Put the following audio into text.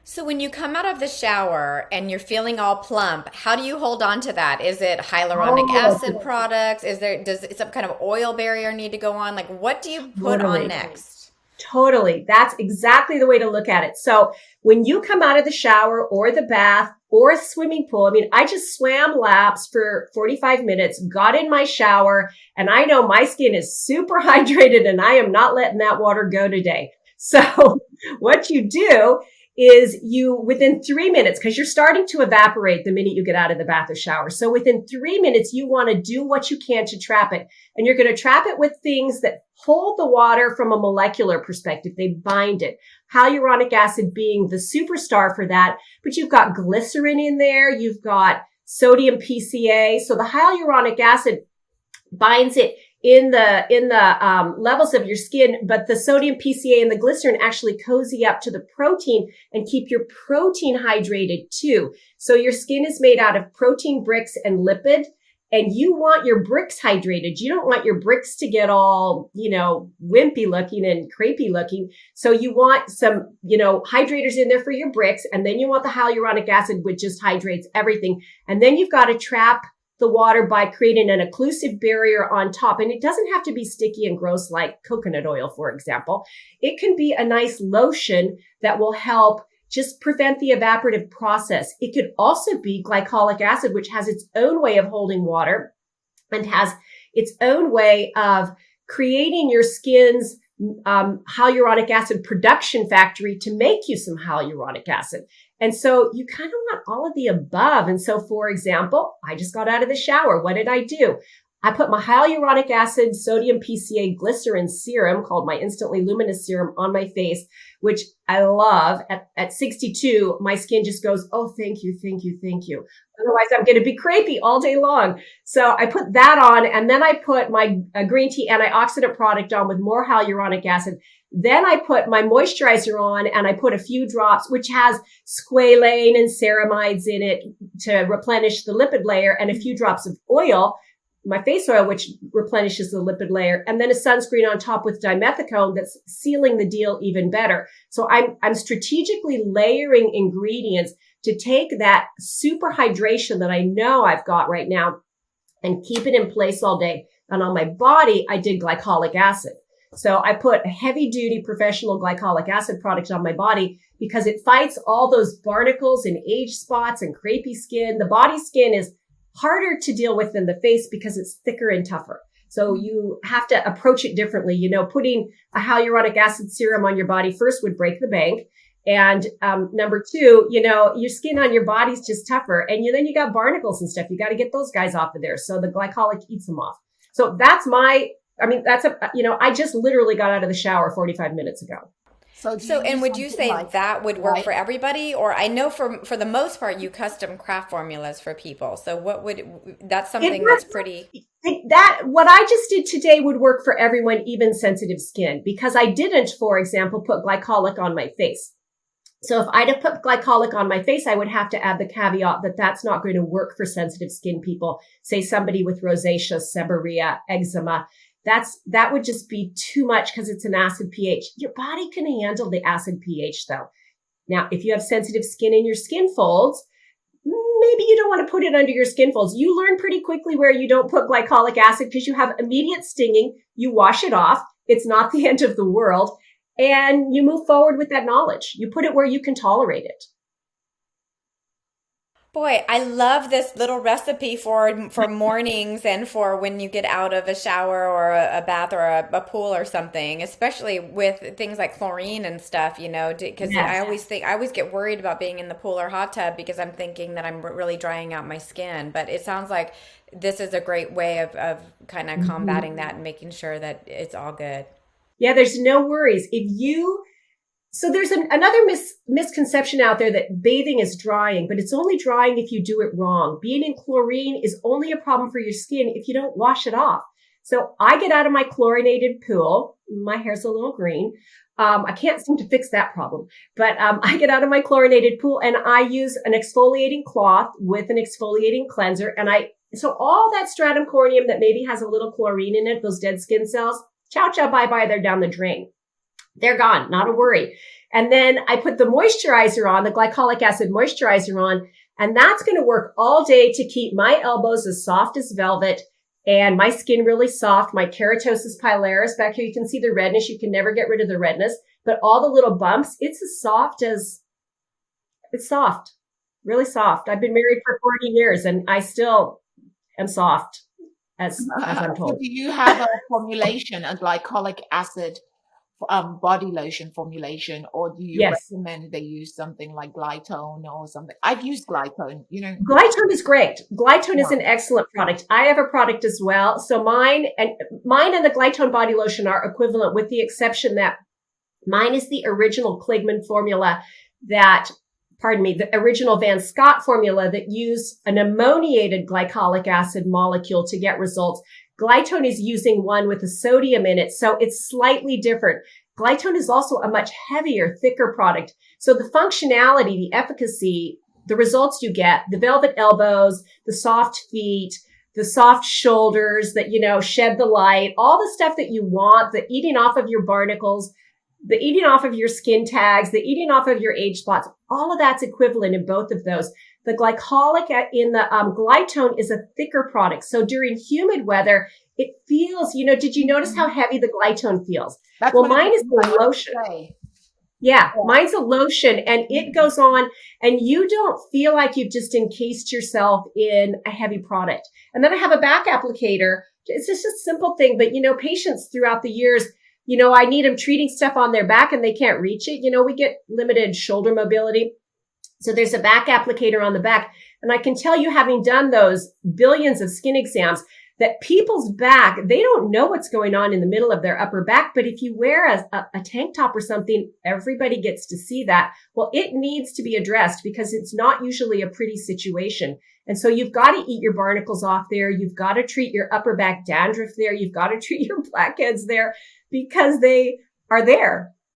So when you come out of the shower and you're feeling all plump, how do you hold on to that? Is it hyaluronic acid Oh, products? Does some kind of oil barrier need to go on? Like what do you put on totally. next? Totally. That's exactly the way to look at it. So when you come out of the shower or the bath or a swimming pool, I mean, I just swam laps for 45 minutes, got in my shower, and I know my skin is super hydrated and I am not letting that water go today. So what you do is you within 3 minutes, because you're starting to evaporate the minute you get out of the bath or shower. So within 3 minutes, you want to do what you can to trap it. And you're going to trap it with things that hold the water from a molecular perspective. They bind it. Hyaluronic acid being the superstar for that. But you've got glycerin in there. You've got sodium PCA. So the hyaluronic acid binds it in the levels of your skin, but the sodium PCA and the glycerin actually cozy up to the protein and keep your protein hydrated too. So your skin is made out of protein bricks and lipid. And you want your bricks hydrated. You don't want your bricks to get all, wimpy looking and crepey looking. So you want some, hydrators in there for your bricks. And then you want the hyaluronic acid, which just hydrates everything. And then you've got to trap the water by creating an occlusive barrier on top. And it doesn't have to be sticky and gross like coconut oil, for example. It can be a nice lotion that will help just prevent the evaporative process. It could also be glycolic acid, which has its own way of holding water and has its own way of creating your skin's hyaluronic acid production factory to make you some hyaluronic acid. And so you kind of want all of the above. And so, for example, I just got out of the shower. What did I do? I put my hyaluronic acid, sodium PCA glycerin serum called my Instantly Luminous Serum on my face, which I love. At 62, my skin just goes, oh, thank you, thank you, thank you. Otherwise, I'm going to be crepey all day long. So I put that on, and then I put my green tea antioxidant product on with more hyaluronic acid. Then I put my moisturizer on, and I put a few drops, which has squalane and ceramides in it to replenish the lipid layer, and a few drops of oil, my face oil, which replenishes the lipid layer, and then a sunscreen on top with dimethicone that's sealing the deal even better. So I'm strategically layering ingredients to take that super hydration that I know I've got right now and keep it in place all day. And on my body, I did glycolic acid. So I put a heavy duty professional glycolic acid product on my body because it fights all those barnacles and age spots and crepey skin. The body skin is harder to deal with than the face because it's thicker and tougher. So you have to approach it differently. Putting a hyaluronic acid serum on your body first would break the bank. And number two, your skin on your body's just tougher. And then you got barnacles and stuff. You got to get those guys off of there. So the glycolic eats them off. So I just literally got out of the shower 45 minutes ago. So do So, you and use would you something say like that would work for white? everybody? Or I know for the most part, you custom craft formulas for people. So that's It something that's works. pretty. What I just did today would work for everyone, even sensitive skin, because I didn't, for example, put glycolic on my face. So if I'd have put glycolic on my face, I would have to add the caveat that that's not going to work for sensitive skin people. Say somebody with rosacea, seborrhea, eczema. That would just be too much because it's an acid pH. Your body can handle the acid pH though. Now, if you have sensitive skin in your skin folds, maybe you don't want to put it under your skin folds. You learn pretty quickly where you don't put glycolic acid because you have immediate stinging. You wash it off. It's not the end of the world. And you move forward with that knowledge. You put it where you can tolerate it. Boy, I love this little recipe for mornings and for when you get out of a shower or a bath or a pool or something, especially with things like chlorine and stuff, because Yes. I always get worried about being in the pool or hot tub because I'm thinking that I'm really drying out my skin. But it sounds like this is a great way of kind of combating Mhm. that and making sure that it's all good. Yeah, there's no worries. So there's another misconception out there that bathing is drying, but it's only drying if you do it wrong. Being in chlorine is only a problem for your skin if you don't wash it off. So I get out of my chlorinated pool. My hair's a little green. I can't seem to fix that problem, but I get out of my chlorinated pool and I use an exfoliating cloth with an exfoliating cleanser. So all that stratum corneum that maybe has a little chlorine in it, those dead skin cells, ciao, ciao, bye, bye, they're down the drain. They're gone, not a worry. And then I put the moisturizer on, the glycolic acid moisturizer on, and that's going to work all day to keep my elbows as soft as velvet and my skin really soft. My keratosis pilaris back here, you can see the redness. You can never get rid of the redness, but all the little bumps, it's as soft as, it's soft, really soft. I've been married for 40 years and I still am soft as I'm So told. do you have a formulation, a glycolic acid body lotion formulation, or do you Yes. recommend they use something like Glytone or something? I've used Glytone, Glytone is great. Glytone is Yeah. an excellent product. I have a product as well. So mine and the Glytone body lotion are equivalent with the exception that mine is the original Kligman formula the original Van Scott formula that used an ammoniated glycolic acid molecule to get results. Glytone is using one with a sodium in it. So it's slightly different. Glytone is also a much heavier, thicker product. So the functionality, the efficacy, the results you get, the velvet elbows, the soft feet, the soft shoulders that, shed the light, all the stuff that you want, the eating off of your barnacles, the eating off of your skin tags, the eating off of your age spots, all of that's equivalent in both of those. The glycolic in the Glytone is a thicker product. So during humid weather, it feels, did you notice how heavy the Glytone feels? That's Well, one of the mine is things I the want to lotion. say. Yeah, Yeah. mine's a lotion and it goes on and you don't feel like you've just encased yourself in a heavy product. And then I have a back applicator. It's just a simple thing, but patients throughout the years, I need them treating stuff on their back and they can't reach it. We get limited shoulder mobility. So there's a back applicator on the back. And I can tell you, having done those billions of skin exams, that people's back, they don't know what's going on in the middle of their upper back. But if you wear a tank top or something, everybody gets to see that. Well, it needs to be addressed because it's not usually a pretty situation. And so you've got to eat your barnacles off there. You've got to treat your upper back dandruff there. You've got to treat your blackheads there because they are there.